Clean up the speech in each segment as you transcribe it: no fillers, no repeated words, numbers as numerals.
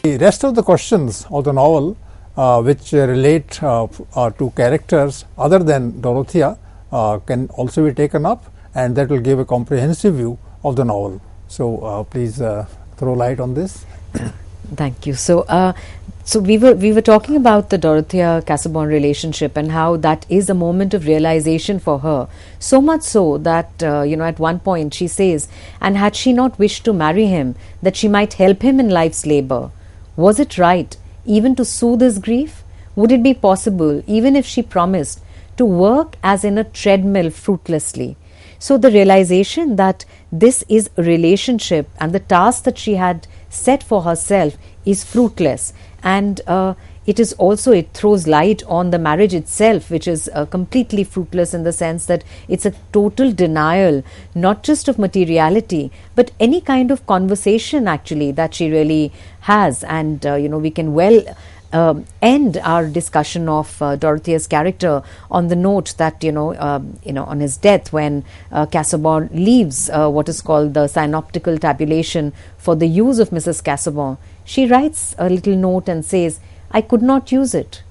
The rest of the questions of the novel which relate to characters other than Dorothea can also be taken up, and that will give a comprehensive view of the novel. So please throw light on this. Thank you. So we were talking about the Dorothea Casaubon relationship and how that is a moment of realization for her. So much so that at one point she says, and had she not wished to marry him, that she might help him in life's labor. Was it right even to soothe his grief? Would it be possible, even if she promised, to work as in a treadmill fruitlessly? So the realization that this is a relationship and the task that she had set for herself is fruitless, and it throws light on the marriage itself, which is completely fruitless in the sense that it's a total denial, not just of materiality, but any kind of conversation actually that she really has. And we can well end our discussion of Dorothea's character on the note that on his death, when Casaubon leaves what is called the synoptical tabulation for the use of Mrs. Casaubon, she writes a little note and says, "I could not use it.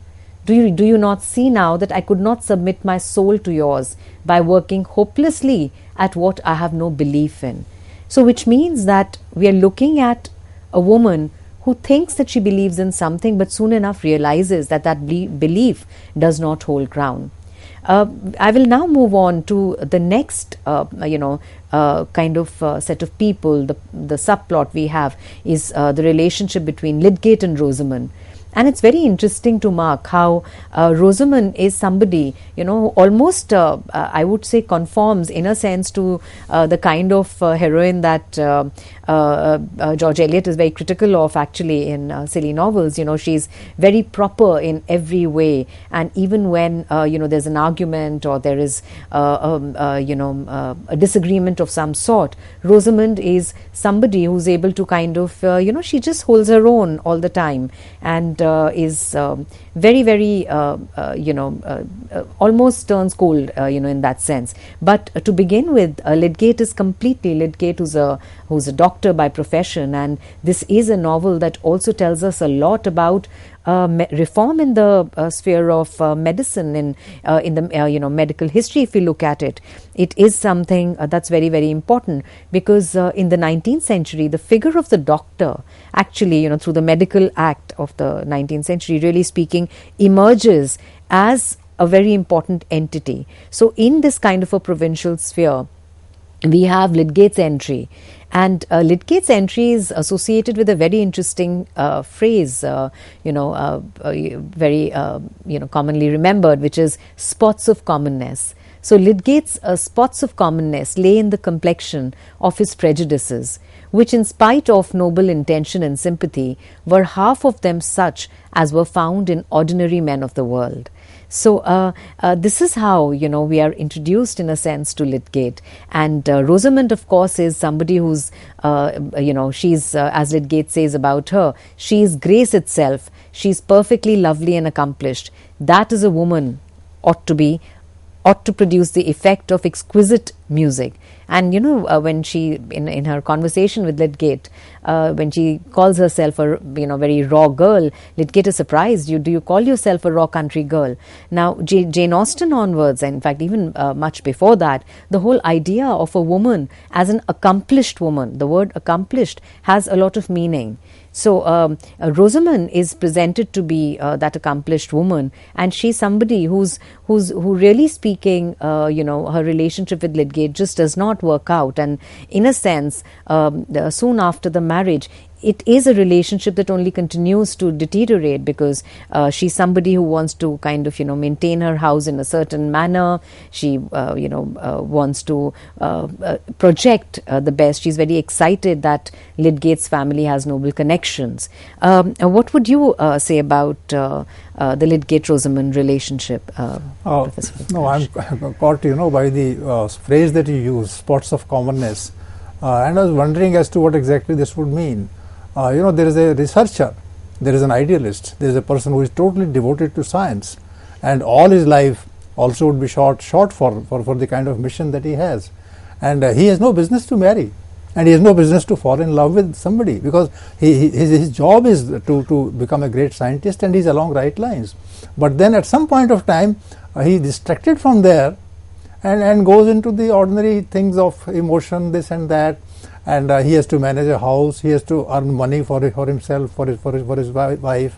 Do you not see now that I could not submit my soul to yours by working hopelessly at what I have no belief in?" So which means that we are looking at a woman who thinks that she believes in something, but soon enough realizes that belief does not hold ground. I will now move on to the next, kind of set of people. The subplot we have is the relationship between Lydgate and Rosamond. And it's very interesting to mark how Rosamond is somebody, almost, I would say, conforms in a sense to the kind of heroine that George Eliot is very critical of actually in silly novels. She's very proper in every way. And even when, there's an argument or there is, a disagreement of some sort, Rosamond is somebody who's able to kind of, she just holds her own all the time, and is very, very, almost turns cold, in that sense. But to begin with, Lydgate is completely Lydgate, who's a doctor by profession, and this is a novel that also tells us a lot about reform in the sphere of medicine in the medical history. If you look at it, it is something that's very, very important, because in the 19th century, the figure of the doctor actually, through the medical act of the 19th century, really speaking, emerges as a very important entity. So in this kind of a provincial sphere, we have Lydgate's entry, and Lydgate's entry is associated with a very interesting phrase, very commonly remembered, which is spots of commonness. So Lydgate's spots of commonness lay in the complexion of his prejudices, which, in spite of noble intention and sympathy, were half of them such as were found in ordinary men of the world. So this is how, we are introduced in a sense to Lydgate. And Rosamond, of course, is somebody who's, she's, as Lydgate says about her, she is grace itself. She's perfectly lovely and accomplished. That is a woman ought to produce the effect of exquisite music. And when she in her conversation with Lydgate, when she calls herself a very raw girl, Lydgate is surprised. Do you call yourself a raw country girl? Now Jane Austen onwards, and in fact even much before that, the whole idea of a woman as an accomplished woman, the word accomplished has a lot of meaning. So Rosamond is presented to be that accomplished woman, and she's somebody who really speaking, her relationship with Lydgate just does not work out, and in a sense, soon after the marriage, it is a relationship that only continues to deteriorate, because she's somebody who wants to kind of maintain her house in a certain manner. She wants to project the best. She's very excited that Lydgate's family has noble connections. What would you say about the Lydgate-Rosamond relationship, Professor? No, I'm caught by the phrase that you use, spots of commonness, and I was wondering as to what exactly this would mean. There is a researcher, there is an idealist, there is a person who is totally devoted to science, and all his life also would be short for the kind of mission that he has. And he has no business to marry. and he has no business to fall in love with somebody, because his job is to become a great scientist, and he's along right lines. But then at some point of time, he is distracted from there and goes into the ordinary things of emotion, this and that, and he has to manage a house, he has to earn money for himself, for his wife,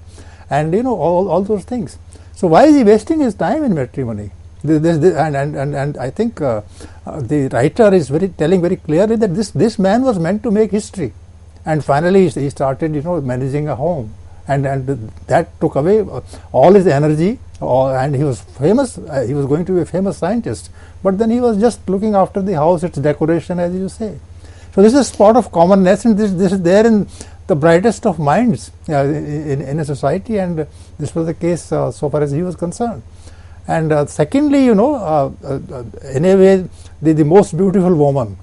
and all those things. So why is he wasting his time in matrimony? And I think the writer is telling very clearly that this man was meant to make history, and finally he started managing a home, and that took away all his energy, and he was famous. He was going to be a famous scientist, but then he was just looking after the house, its decoration, as you say. So this is a spot of commonness, and this is there in the brightest of minds in a society, and this was the case so far as he was concerned. And secondly, in a way, the most beautiful woman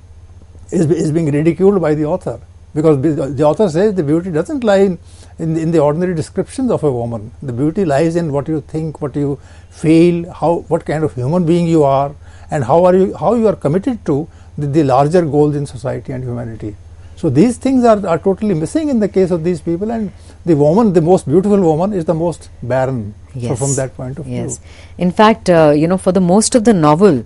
is being ridiculed by the author, because the author says the beauty doesn't lie in the ordinary descriptions of a woman. The beauty lies in what you think, what you feel, what kind of human being you are, and how you are committed to the larger goals in society and humanity. So these things are totally missing in the case of these people, and the most beautiful woman is the most barren. Yes. So from that point of view. In fact, for the most of the novel,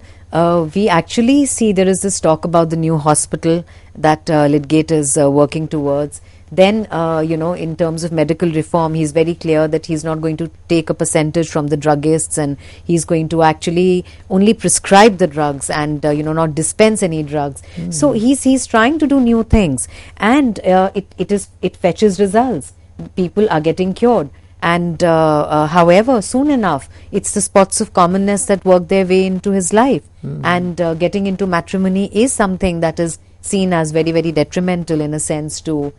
we actually see there is this talk about the new hospital that Lydgate is working towards. Then, in terms of medical reform, he's very clear that he's not going to take a percentage from the druggists, and he's going to actually only prescribe the drugs and, not dispense any drugs. So he's trying to do new things, and it fetches results. People are getting cured. And however, soon enough, it's the spots of commonness that work their way into his life. And getting into matrimony is something that is seen as very, very detrimental in a sense to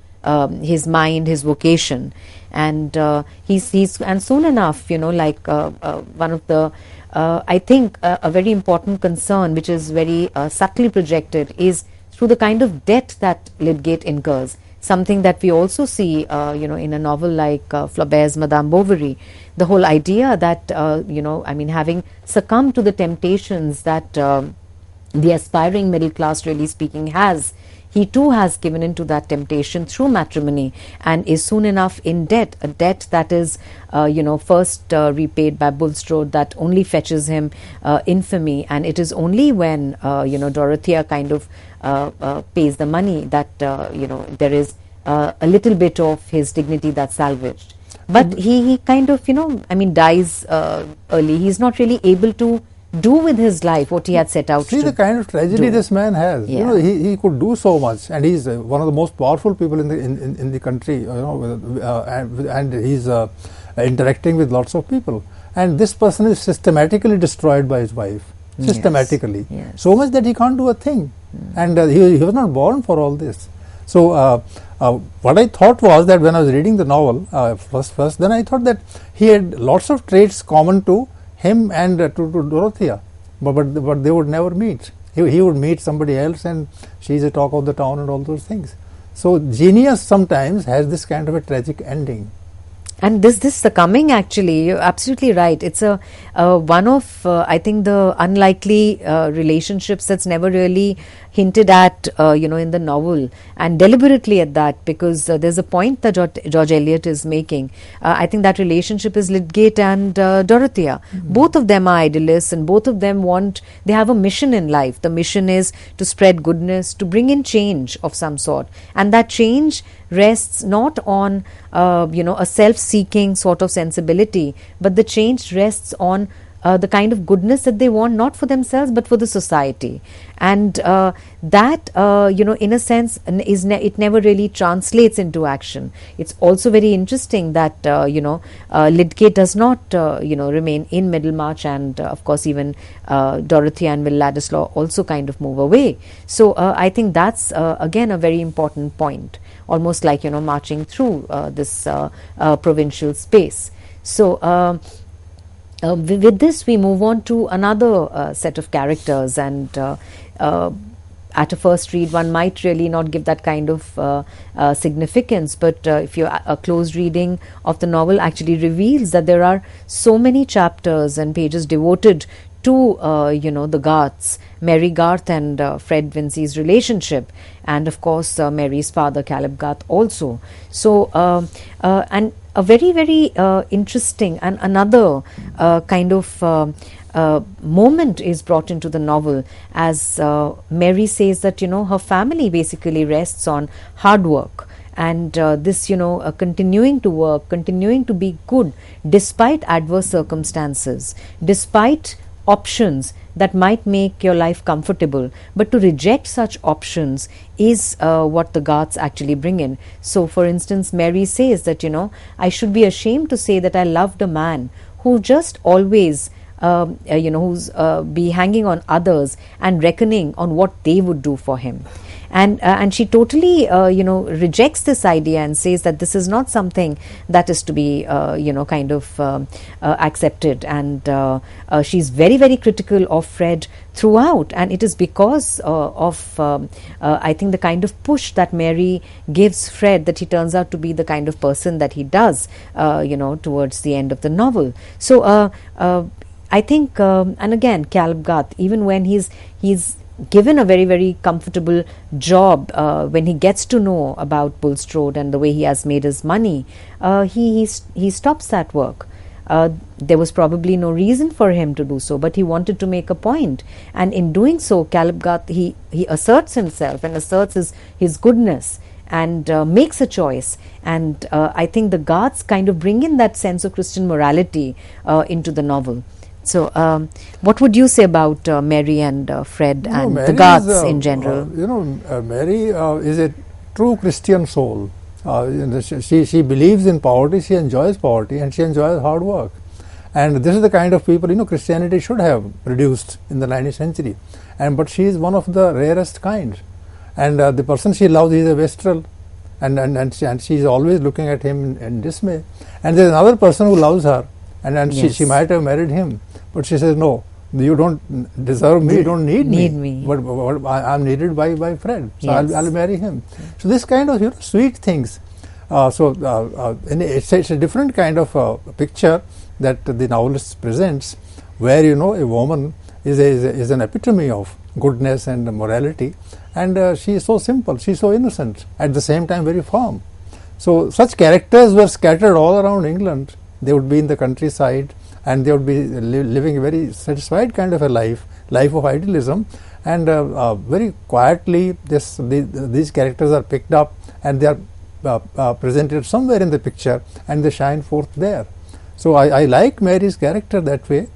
his mind, his vocation. And and soon enough, one of the I think a very important concern, which is very subtly projected, is through the kind of debt that Lydgate incurs. Something that we also see, in a novel like Flaubert's Madame Bovary. The whole idea that, having succumbed to the temptations that the aspiring middle class, really speaking, has, he too has given into that temptation through matrimony, and is soon enough in debt, a debt that is, first repaid by Bulstrode, that only fetches him infamy. And it is only when, Dorothea kind of pays the money that, there is a little bit of his dignity that's salvaged. But he kind of, dies early. He's not really able to do with his life what he had set out to do. See the kind of tragedy this man has. Yeah. He could do so much, and he's one of the most powerful people in the country. And he's interacting with lots of people. And this person is systematically destroyed by his wife. Systematically. Yes. So much that he can't do a thing. And he was not born for all this. So what I thought was that when I was reading the novel first, then I thought that he had lots of traits common to him and to Dorothea, but they would never meet. He would meet somebody else, and she's a talk of the town and all those things. So genius sometimes has this kind of a tragic ending. And this succumbing, actually, you're absolutely right. It's one of, I think, the unlikely relationships that's never really hinted at, in the novel, and deliberately at that, because there's a point that George Eliot is making. I think that relationship is Lydgate and Dorothea. Both of them are idealists, and both of them they have a mission in life. The mission is to spread goodness, to bring in change of some sort. And that change rests not on, a self-seeking sort of sensibility, but the change rests on the kind of goodness that they want, not for themselves but for the society. And that in a sense it never really translates into action. It's also very interesting that Lydgate does not remain in Middlemarch, and of course even Dorothea and Will Ladislaw also kind of move away. So I think that's again a very important point, almost like marching through this provincial space. So with this, we move on to another set of characters, and at a first read, one might really not give that kind of significance, but if a close reading of the novel actually reveals that there are so many chapters and pages devoted to the Garths, Mary Garth and Fred Vincy's relationship, and of course Mary's father Caleb Garth also. So and a very, very interesting and another kind of moment is brought into the novel, as Mary says that her family basically rests on hard work, and this continuing to work, continuing to be good despite adverse circumstances, despite options that might make your life comfortable, but to reject such options is what the Garths actually bring in. So for instance, Mary says that I should be ashamed to say that I loved a man who just always who's be hanging on others and reckoning on what they would do for him. And she totally rejects this idea and says that this is not something that is to be accepted, and she's very, very critical of Fred throughout, and it is because of I think the kind of push that Mary gives Fred that he turns out to be the kind of person that he does towards the end of the novel. So I think and again, Caleb Garth, even when he's given a very, very comfortable job, when he gets to know about Bulstrode and the way he has made his money, he stops that work. There was probably no reason for him to do so, but he wanted to make a point, and in doing so, Caleb Garth, he asserts himself and asserts his goodness, and makes a choice. And I think the Garths kind of bring in that sense of Christian morality into the novel. So, what would you say about Mary and Fred and Mary the Garths in general? Mary is a true Christian soul. She believes in poverty, she enjoys poverty, and she enjoys hard work. And this is the kind of people Christianity should have produced in the 19th century. But she is one of the rarest kind. And the person she loves is a wastrel, and she is always looking at him in dismay. And there is another person who loves her, and Yes. she might have married him. But she says, no, you don't deserve me, you don't need me. But I'm needed by Fred, so Yes. I'll marry him. So this kind of sweet things. It's a different kind of picture that the novelist presents, where a woman is an epitome of goodness and morality, and she is so simple, she is so innocent, at the same time very firm. So such characters were scattered all around England. They would be in the countryside, and they would be living a very satisfied kind of a life of idealism, and very quietly these characters are picked up, and they are presented somewhere in the picture, and they shine forth there. So I like Mary's character that way,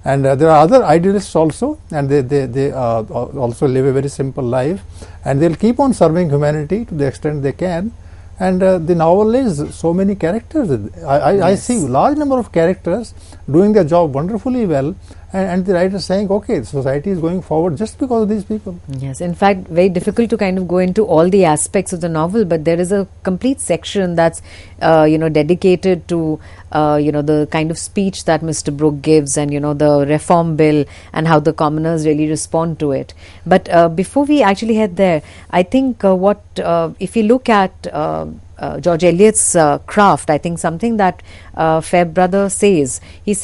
and there are other idealists also, and they also live a very simple life, and they'll keep on serving humanity to the extent they can. And the novel is so many characters. I see large number of characters doing their job wonderfully well, and the writer is saying, okay, society is going forward just because of these people. Yes, in fact, very difficult to kind of go into all the aspects of the novel, but there is a complete section that's dedicated to the kind of speech that Mr. Brooke gives, and the reform bill and how the commoners really respond to it. But before we actually head there, I think if you look at George Eliot's craft, I think something that Fairbrother says, he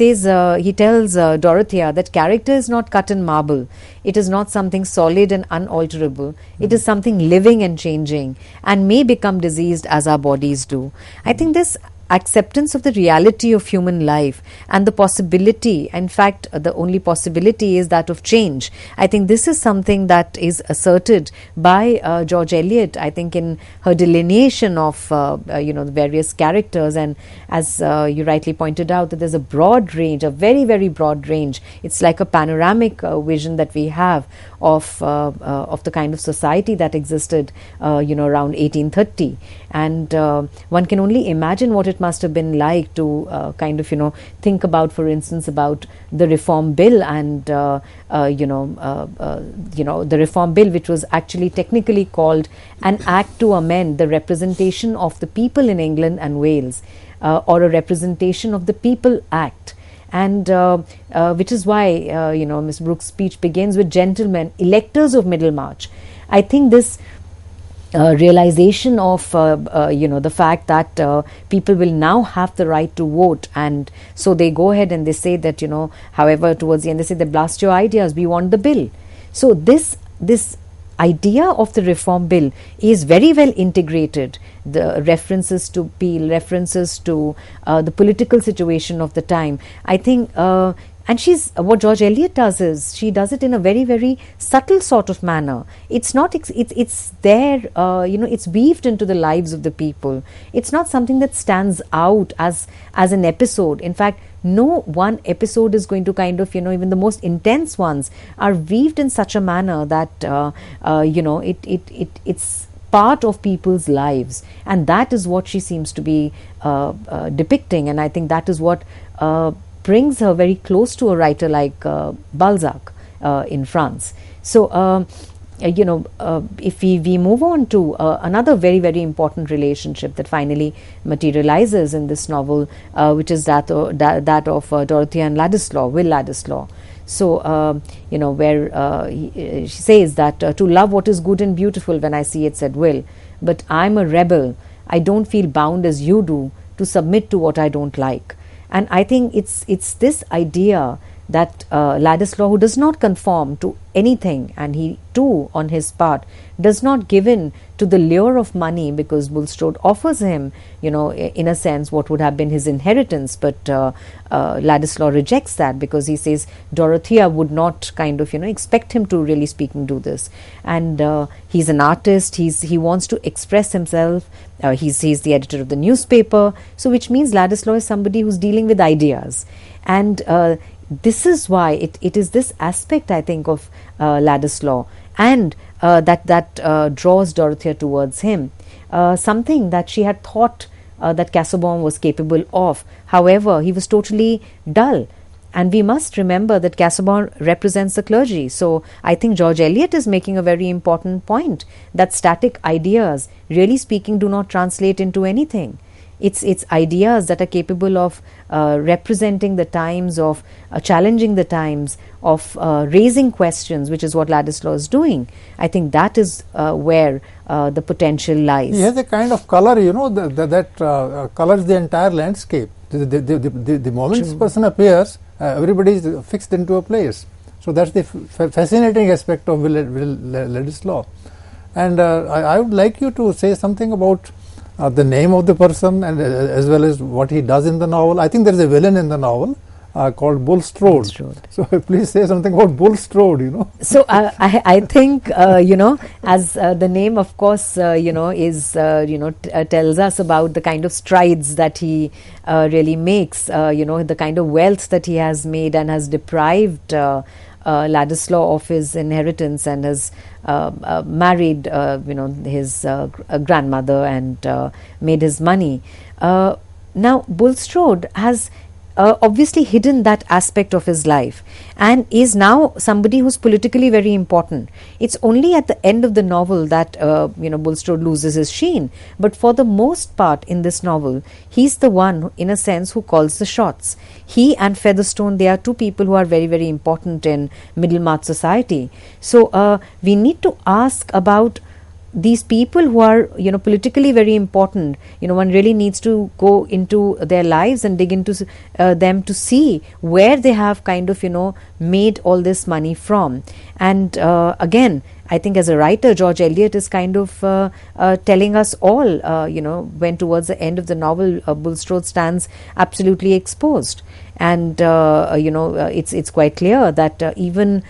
tells Dorothea that character is not cut in marble. It is not something solid and unalterable. It is something living and changing, and may become diseased as our bodies do. I think this acceptance of the reality of human life and the possibility, in fact the only possibility is that of change. I think this is something that is asserted by George Eliot, I think, in her delineation of the various characters, and as you rightly pointed out, that there's a broad range, a very, very broad range. It's like a panoramic vision that we have of the kind of society that existed around 1830, and one can only imagine what it must have been like to think about, for instance, about the reform bill, and the reform bill, which was actually technically called an act to amend the representation of the people in England and Wales, or a representation of the people act. And which is why Ms. Brooke's speech begins with, gentlemen, electors of Middlemarch. I think this realization of the fact that people will now have the right to vote, and so they go ahead and they say that, however, towards the end they say that blast your ideas, we want the bill. So this idea of the reform bill is very well integrated. The references to Peel, references to the political situation of the time, I think. And what George Eliot does is she does it in a very, very subtle sort of manner. It's not, it's there, it's weaved into the lives of the people. It's not something that stands out as an episode. In fact, no one episode is going to kind of, even the most intense ones are weaved in such a manner that, it's part of people's lives. And that is what she seems to be depicting. And I think that is what brings her very close to a writer like Balzac in France. So, if we move on to another very, very important relationship that finally materializes in this novel, which is that of Dorothea and Ladislaw, Will Ladislaw. So, where she says that to love what is good and beautiful when I see it, said Will, but I'm a rebel. I don't feel bound as you do to submit to what I don't like. And I think it's this idea that Ladislaw, who does not conform to anything, and he too on his part does not give in to the lure of money, because Bulstrode offers him, in a sense, what would have been his inheritance, but Ladislaw rejects that, because he says Dorothea would not kind of expect him to, really speaking, do this. And he's an artist, he wants to express himself, he's the editor of the newspaper, so which means Ladislaw is somebody who's dealing with ideas. And this is why it is this aspect, I think, of Ladislaw, and that draws Dorothea towards him. Something that she had thought that Casaubon was capable of. However, he was totally dull. And we must remember that Casaubon represents the clergy. So I think George Eliot is making a very important point, that static ideas, really speaking, do not translate into anything. It's ideas that are capable of representing the times, of challenging the times, of raising questions, which is what Ladislaw is doing. I think that is where the potential lies. He has a kind of color, that colors the entire landscape. The moment this person appears, everybody is fixed into a place. So that's the fascinating aspect of Will Ladislaw. And I would like you to say something about the name of the person, and as well as what he does in the novel. I think there is a villain in the novel called Bulstrode. So please say something about Bulstrode. So I think as the name, of course, is tells us about the kind of strides that he really makes. The kind of wealth that he has made and has deprived Ladislaw of his inheritance, and has married his grandmother and made his money. Now Bulstrode has obviously hidden that aspect of his life, and is now somebody who's politically very important. It's only at the end of the novel that Bulstrode loses his sheen, but for the most part in this novel, he's the one, in a sense, who calls the shots. He and Featherstone, they are two people who are very, very important in Middlemarch society. So we need to ask about these people who are politically very important. One really needs to go into their lives and dig into them to see where they have kind of made all this money from. And again, I think as a writer, George Eliot is kind of telling us all, when towards the end of the novel, Bulstrode stands absolutely exposed. And it's quite clear that even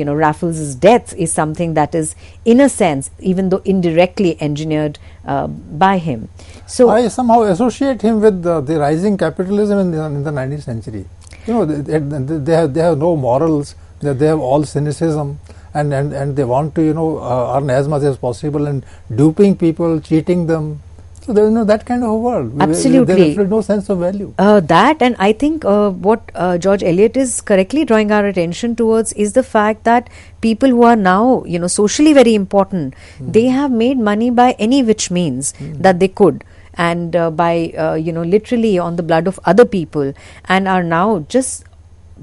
Raffles's death is something that is, in a sense, even though indirectly, engineered by him. So I somehow associate him with the rising capitalism in the 19th century. They have no morals. They have all cynicism, and they want to earn as much as possible, and duping people, cheating them. So there is that kind of a world. Absolutely. There is no sense of value. That, and I think what George Eliot is correctly drawing our attention towards is the fact that people who are now, socially very important, they have made money by any which means that they could, and by, literally on the blood of other people, and are now, just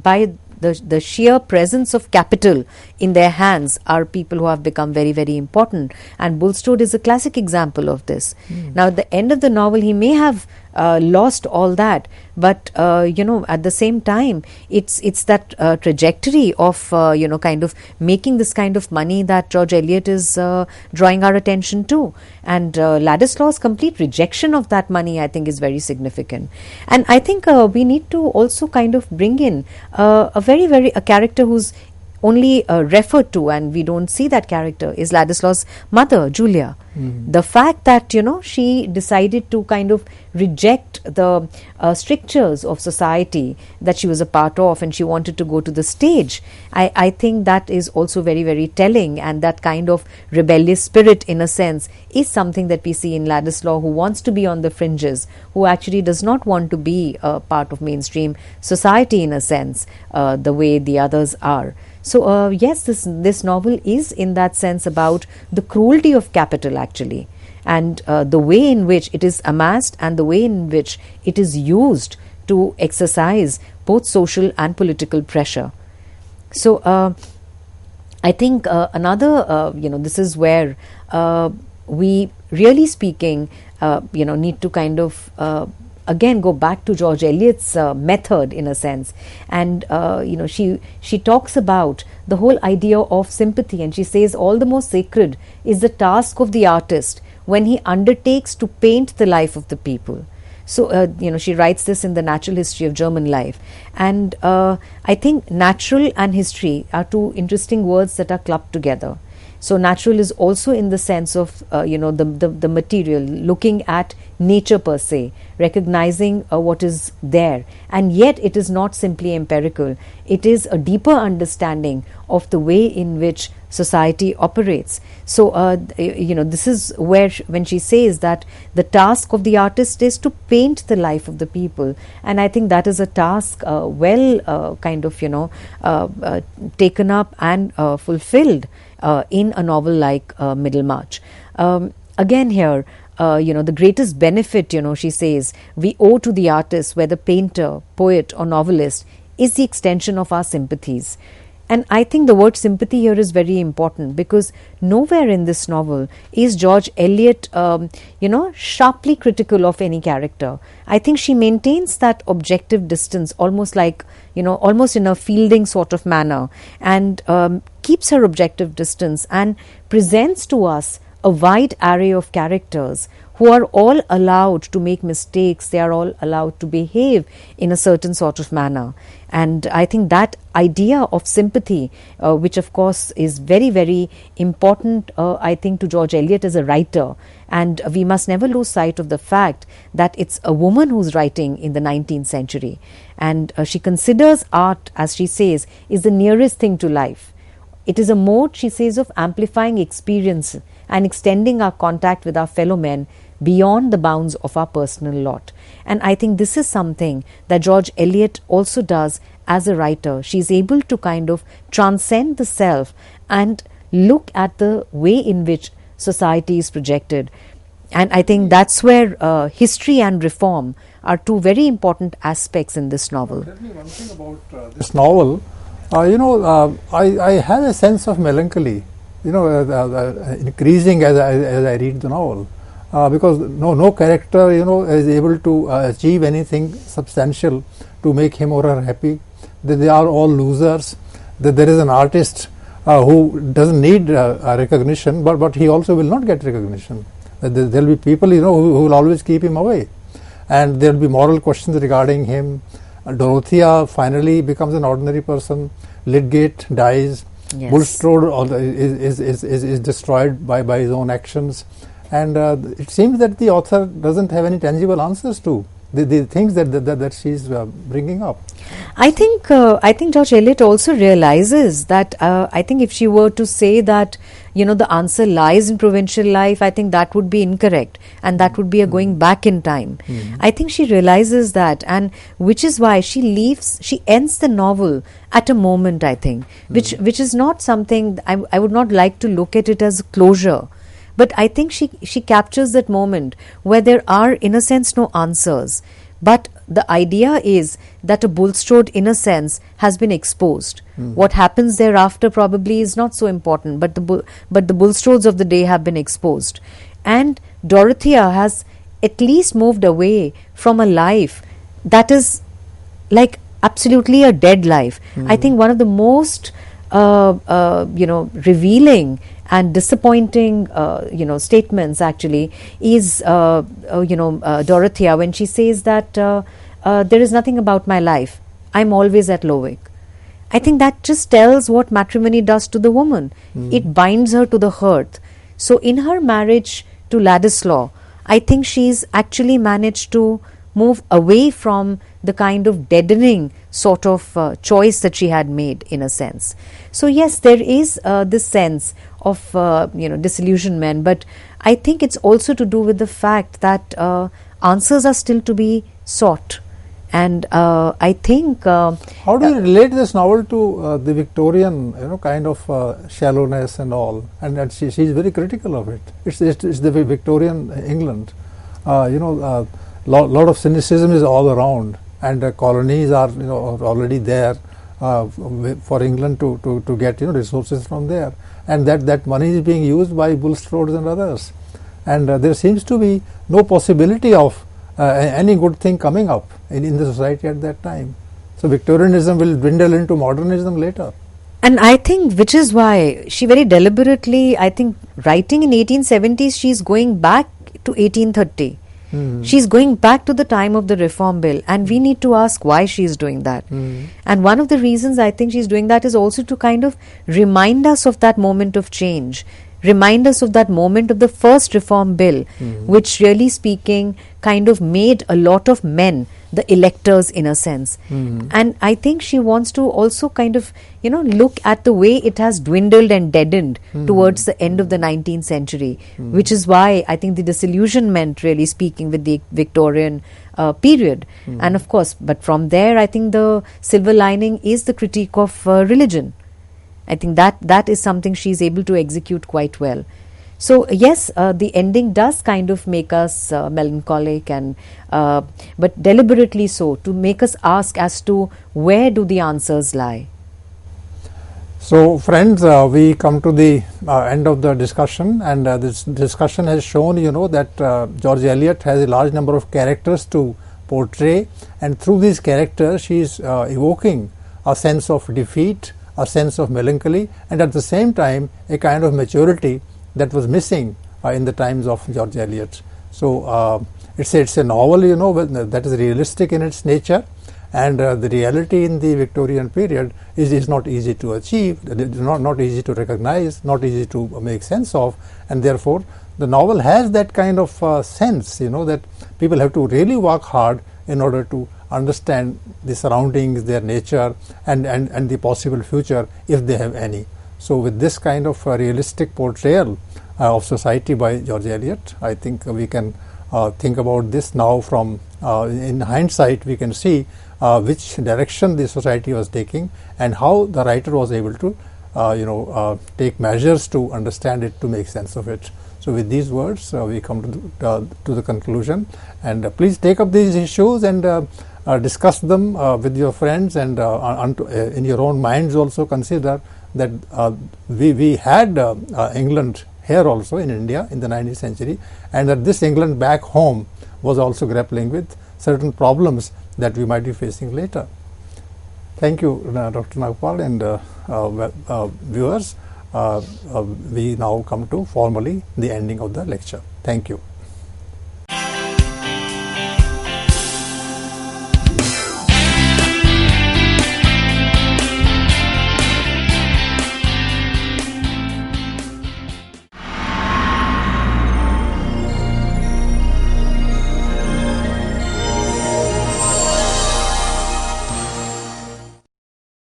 by the sheer presence of capital in their hands are people who have become very, very important. And Bulstrode is a classic example of this. Now, at the end of the novel, he may have lost all that, but at the same time, it's that trajectory of kind of making this kind of money that George Eliot is drawing our attention to, and Ladislaw's complete rejection of that money, I think, is very significant. And I think we need to also kind of bring in a character who's only referred to, and we don't see that character, is Ladislaw's mother, Julia. The fact that she decided to kind of reject the strictures of society that she was a part of, and she wanted to go to the stage, I think that is also very, very telling, and that kind of rebellious spirit, in a sense, is something that we see in Ladislaw, who wants to be on the fringes, who actually does not want to be a part of mainstream society, in a sense, the way the others are. So yes, this novel is in that sense about the cruelty of capital, actually, and the way in which it is amassed and the way in which it is used to exercise both social and political pressure. So I think another, this is where we really speaking, need to kind of again go back to George Eliot's method, in a sense, and she talks about the whole idea of sympathy, and she says all the more sacred is the task of the artist when he undertakes to paint the life of the people. So she writes this in The Natural History of German Life, and I think natural and history are two interesting words that are clubbed together. So natural is also in the sense of the material, looking at nature per se, recognizing what is there, and yet it is not simply empirical. It is a deeper understanding of the way in which society operates. So this is where when she says that the task of the artist is to paint the life of the people, and I think that is a task taken up and fulfilled in a novel like Middlemarch. Again here, the greatest benefit, she says, we owe to the artist, whether painter, poet or novelist, is the extension of our sympathies. And I think the word sympathy here is very important, because nowhere in this novel is George Eliot, sharply critical of any character. I think she maintains that objective distance, almost like, almost in a Fielding sort of manner, and keeps her objective distance and presents to us a wide array of characters who are all allowed to make mistakes. They are all allowed to behave in a certain sort of manner. And I think that idea of sympathy, which of course is very, very important, I think, to George Eliot as a writer. And we must never lose sight of the fact that it's a woman who's writing in the 19th century. And she considers art, as she says, is the nearest thing to life. It is a mode, she says, of amplifying experience and extending our contact with our fellow men beyond the bounds of our personal lot. And I think this is something that George Eliot also does as a writer. She's able to kind of transcend the self and look at the way in which society is projected. And I think that's where history and reform are two very important aspects in this novel. Tell me one thing about this novel. I have a sense of melancholy, increasing as I read the novel, because no character, is able to achieve anything substantial to make him or her happy. That they are all losers. That there is an artist who doesn't need recognition, but he also will not get recognition. There will be people, who will always keep him away, and there will be moral questions regarding him. Dorothea finally becomes an ordinary person. Lydgate dies. Yes. Bulstrode is destroyed by his own actions, and it seems that the author doesn't have any tangible answers to the things that she's bringing up. I think George Eliot also realizes that I think if she were to say that the answer lies in provincial life, I think that would be incorrect, and that would be a going back in time. I think she realizes that, and which is why she ends the novel at a moment, I think, which is not something I would not like to look at it as closure. But I think she captures that moment where there are, in a sense, no answers, But the idea is that a Bulstrode, in a sense, has been exposed. What happens thereafter probably is not so important, but the Bulstrodes of the day have been exposed. And Dorothea has at least moved away from a life that is like absolutely a dead life. I think one of the most revealing and disappointing statements actually is Dorothea, when she says that there is nothing about my life, I'm always at Lowick. I think that just tells what matrimony does to the woman. It binds her to the hearth. So in her marriage to Ladislaw, I think she's actually managed to move away from the kind of deadening sort of choice that she had made, in a sense. So yes, there is this sense of disillusionment, but I think it's also to do with the fact that answers are still to be sought. And I think how do you relate this novel to the Victorian kind of shallowness and all, and she's very critical of it. It's the Victorian England. Lot of cynicism is all around, and colonies are already there for England to get resources from there, and that money is being used by Bulstrodes and others, and there seems to be no possibility of any good thing coming up in the society at that time. So Victorianism will dwindle into modernism later. And I think, which is why she very deliberately, I think, writing in 1870s, she's going back to 1830. She's going back to the time of the Reform Bill, and we need to ask why she's doing that. And one of the reasons I think she's doing that is also to kind of remind us of that moment of change, remind us of that moment of the first Reform Bill, which, really speaking, kind of made a lot of men the electors, in a sense. And I think she wants to also kind of look at the way it has dwindled and deadened towards the end of the 19th century, which is why I think the disillusionment, really speaking, with the Victorian period. And of course, but from there, I think the silver lining is the critique of religion. I think that is something she's able to execute quite well. So yes, the ending does kind of make us melancholic, and but deliberately so, to make us ask as to where do the answers lie. So friends, we come to the end of the discussion, and this discussion has shown that George Eliot has a large number of characters to portray, and through these characters she is evoking a sense of defeat, a sense of melancholy, and at the same time a kind of maturity that was missing in the times of George Eliot. So it's a novel that is realistic in its nature, and the reality in the Victorian period is not easy to achieve, not easy to recognize, not easy to make sense of, and therefore the novel has that kind of sense that people have to really work hard in order to understand the surroundings, their nature, and the possible future, if they have any. So with this kind of realistic portrayal of society by George Eliot, I think we can think about this now from, in hindsight, we can see which direction the society was taking and how the writer was able to take measures to understand it, to make sense of it. So with these words, we come to the conclusion, and please take up these issues and discuss them with your friends, and in your own minds also consider that we had England here also in India in the 19th century, and that this England back home was also grappling with certain problems that we might be facing later. Thank you, Dr. Nagpal, and viewers. We now come to formally the ending of the lecture. Thank you.